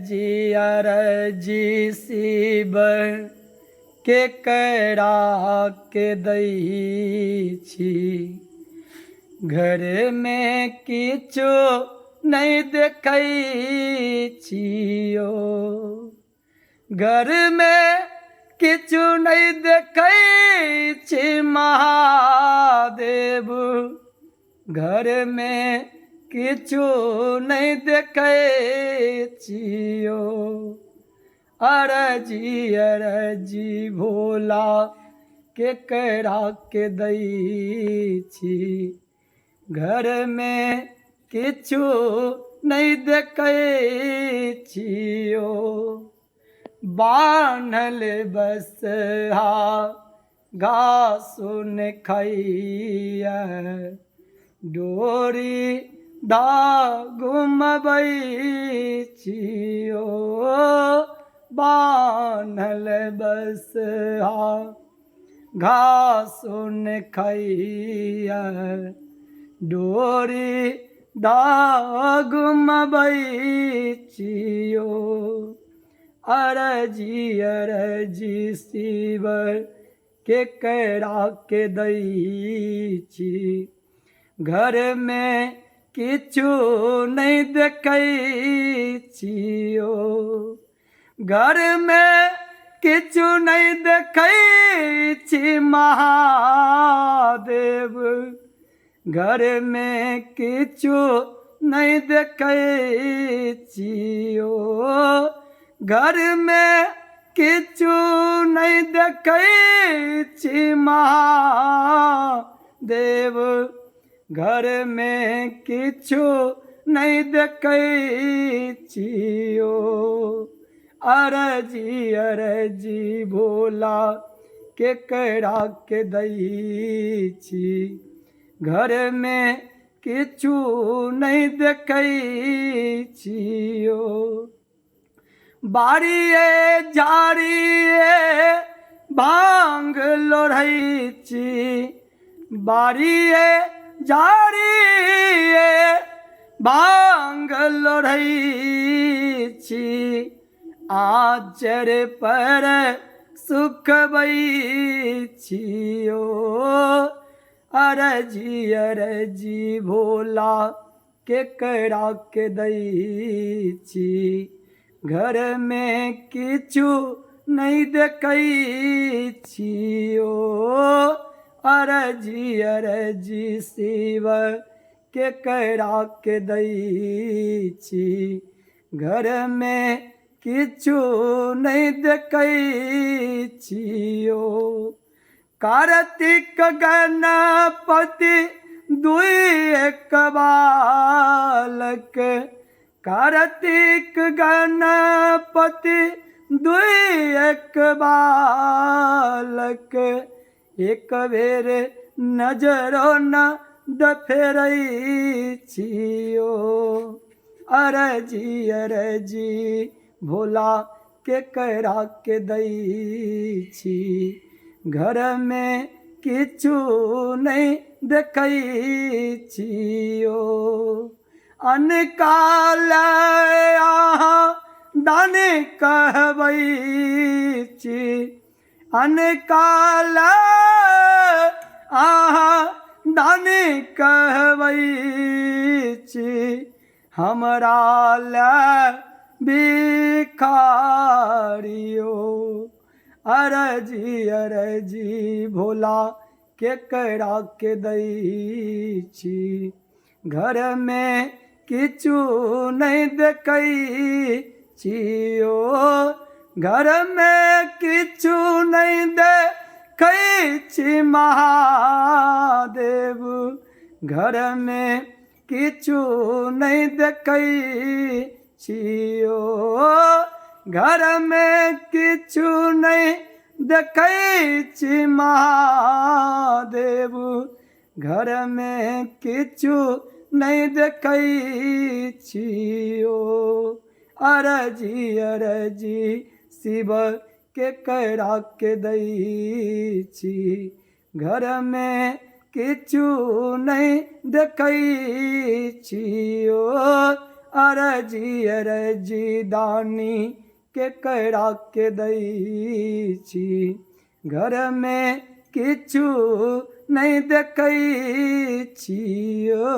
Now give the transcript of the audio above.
जियर जी शिव के करा के दई छी घर में किछु नहीं देखै छियो घर में किछु नहीं देखै छी महादेव घर में किछु नहीं देखै छियो अरजी भोला के करा के दई छी घर में किछु नहीं देखै छियो बान्हल बसहा घासो न खैया डोरी घुमबै छियो बान्हल बसहा घासो न खैया डोरी घुमबै छियो अरजी शिव के करा के दई छी घर में किछु नहीं देखै छियो घर में किछु नहीं देखै छी महादेव घर में किछु नहीं देखै छियो घर में किछु नहीं देखै छी महादेव घर में किछु नहीं देखै छियो अरजी भोला के करा के दई छी घर में किछु नहीं देखै छियो बाड़िए झाड़िए भांग लोढ़ै छी बाड़िए झाड़िए भांग लोढ़ै छी आचर पर सुखबै छियो अरजी भोला के करा के दई छी घर में किछु नहीं देखै छियो अरजी शिव के करा के दई छी घर में किछु नहीं देखै छियो कार्तिक गणपति दुई एक बालक कार्तिक गणपति दुई एक बालक एक बेर नजरो न फेरै छियो अरजी भोला के करा के दई छी घर में किछु नहीं देखै छियो अनकाल दान कहबै छी अनकाल दान कहबै छी हमरा भिखारियो अरजी भोला के करा के दई छी घर में किछु नहीं देखै छियो घर में किछु नहीं देखै छी महादेव घर में किछु नहीं देखै छियो घर में किछु नहीं देखै छी महादेव घर में किछु नहीं देखै छियो अरजी शिव के करा के दई छी घर में किछु नहीं देखै छियो अरजी अरजी दानी के करा के दै छी घर में किछु नहीं देखै छियो।